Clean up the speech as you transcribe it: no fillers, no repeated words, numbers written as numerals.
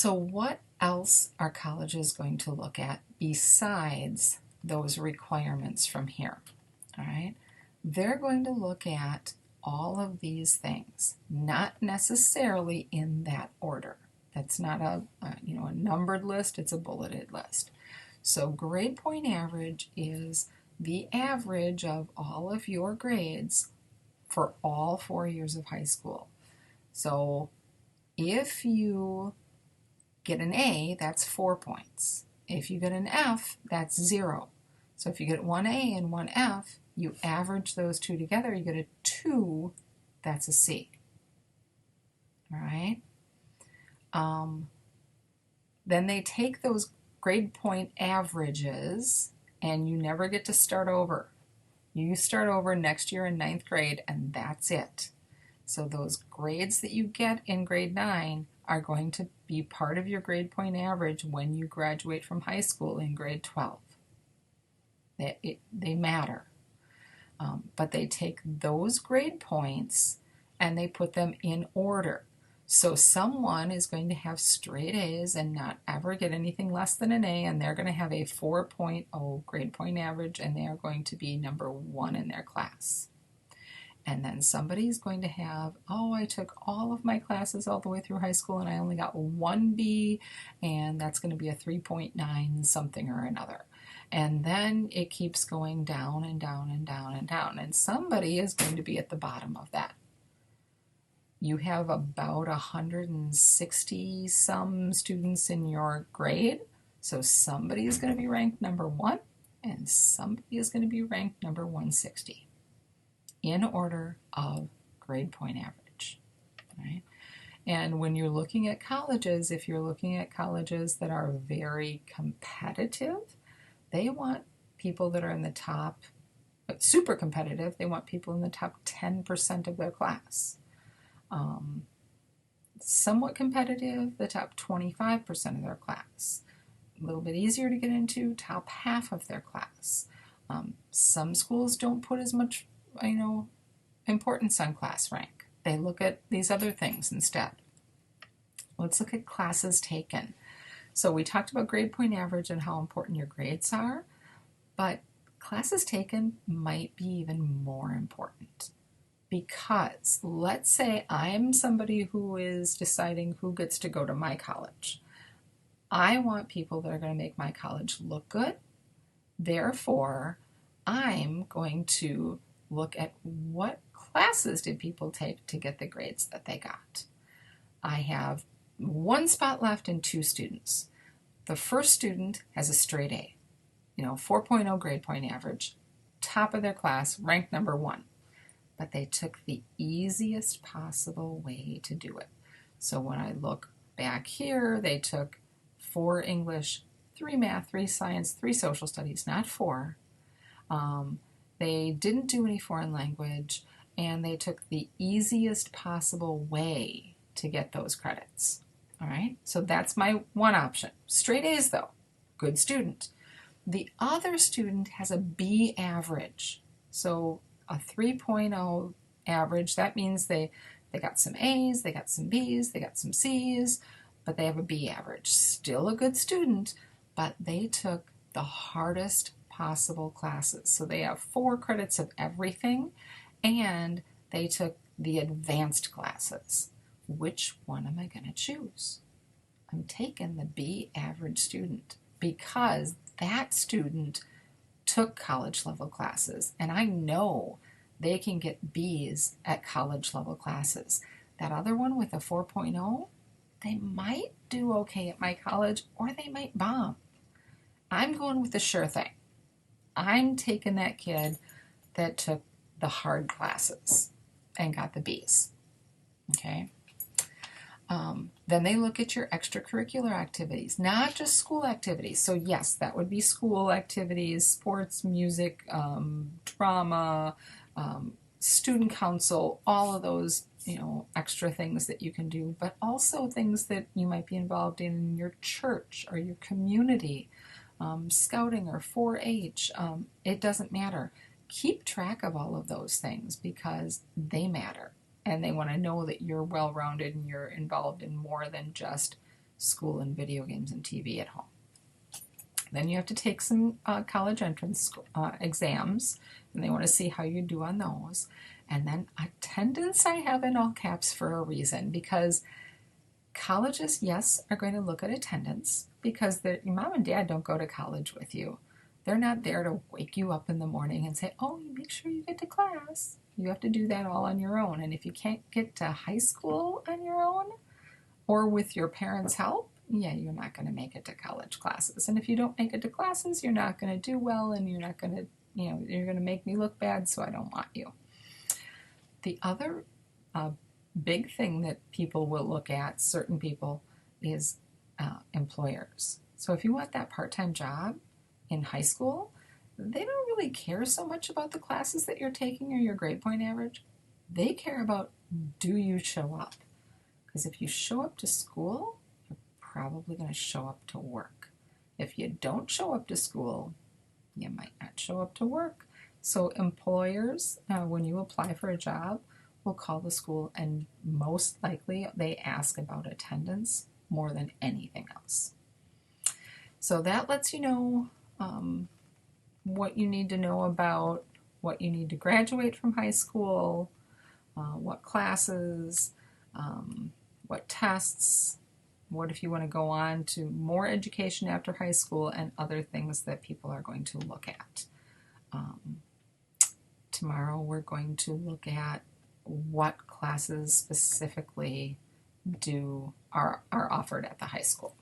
So what else are colleges going to look at besides those requirements from here? All right. They're going to look at all of these things, not necessarily in that order. That's not a numbered list, it's a bulleted list. So grade point average is the average of all of your grades for all 4 years of high school. So if you get an A, that's 4 points. If you get an F, that's 0. So if you get one A and one F, you average those two together, you get a 2, that's a C. All right? Then they take those grade point averages, and you never get to start over. You start over next year in 9th grade, and that's it. So those grades that you get in grade 9 are going to be part of your grade point average when you graduate from high school in grade 12. They matter. But they take those grade points and they put them in order. So someone is going to have straight A's and not ever get anything less than an A, and they're going to have a 4.0 grade point average, and they are going to be number 1 in their class. And then somebody's going to have, I took all of my classes all the way through high school and I only got 1 B, and that's going to be a 3.9 something or another. And then it keeps going down and down and down and down, and somebody is going to be at the bottom of that. You have about 160 some students in your grade, so somebody is going to be ranked number 1 and somebody is going to be ranked number 160 in order of grade point average. Right? And when you're looking at colleges, if you're looking at colleges that are very competitive, they want people that are in the top, super competitive, they want people in the top 10% of their class. Somewhat competitive, the top 25% of their class. A little bit easier to get into, top half of their class. Some schools don't put as much, importance on class rank. They look at these other things instead. Let's look at classes taken. So we talked about grade point average and how important your grades are, but classes taken might be even more important. Because let's say I'm somebody who is deciding who gets to go to my college. I want people that are going to make my college look good. Therefore, I'm going to look at what classes did people take to get the grades that they got. I have 1 spot left and 2 students. The first student has a straight A, 4.0 grade point average, top of their class, ranked number 1. But they took the easiest possible way to do it. So when I look back here, they took 4 English, 3 math, 3 science, 3 social studies, not 4. They didn't do any foreign language, and they took the easiest possible way to get those credits. All right, so that's my one option. Straight A's though, good student. The other student has a B average. So a 3.0 average, that means they got some A's, they got some B's, they got some C's, but they have a B average. Still a good student, but they took the hardest possible classes. So they have 4 credits of everything, and they took the advanced classes. Which one am I going to choose? I'm taking the B average student because that student took college level classes, and I know they can get B's at college level classes. That other one with a 4.0, they might do okay at my college, or they might bomb. I'm going with the sure thing. I'm taking that kid that took the hard classes and got the B's. Okay? Then they look at your extracurricular activities, not just school activities. So yes, that would be school activities, sports, music, drama, student council, all of those, extra things that you can do, but also things that you might be involved in your church or your community, scouting or 4-H. It doesn't matter. Keep track of all of those things because they matter. And they want to know that you're well-rounded and you're involved in more than just school and video games and TV at home. Then you have to take some college entrance exams, and they want to see how you do on those. And then attendance I have in all caps for a reason, because colleges, yes, are going to look at attendance because your mom and dad don't go to college with you. They're not there to wake you up in the morning and say, oh, make sure you get to class. You have to do that all on your own. And if you can't get to high school on your own or with your parents' help, yeah, you're not going to make it to college classes. And if you don't make it to classes, you're not going to do well, and you're not going to, you're going to make me look bad, so I don't want you. The other big thing that people will look at, certain people, is employers. So if you want that part-time job in high school, they don't really care so much about the classes that you're taking or your grade point average. They care about, do you show up? Because if you show up to school, you're probably going to show up to work. If you don't show up to school, you might not show up to work. So employers, when you apply for a job, will call the school, and most likely they ask about attendance more than anything else. So that lets you know what you need to know about what you need to graduate from high school, what classes, what tests, what if you want to go on to more education after high school, and other things that people are going to look at. Tomorrow we're going to look at what classes specifically are offered at the high school.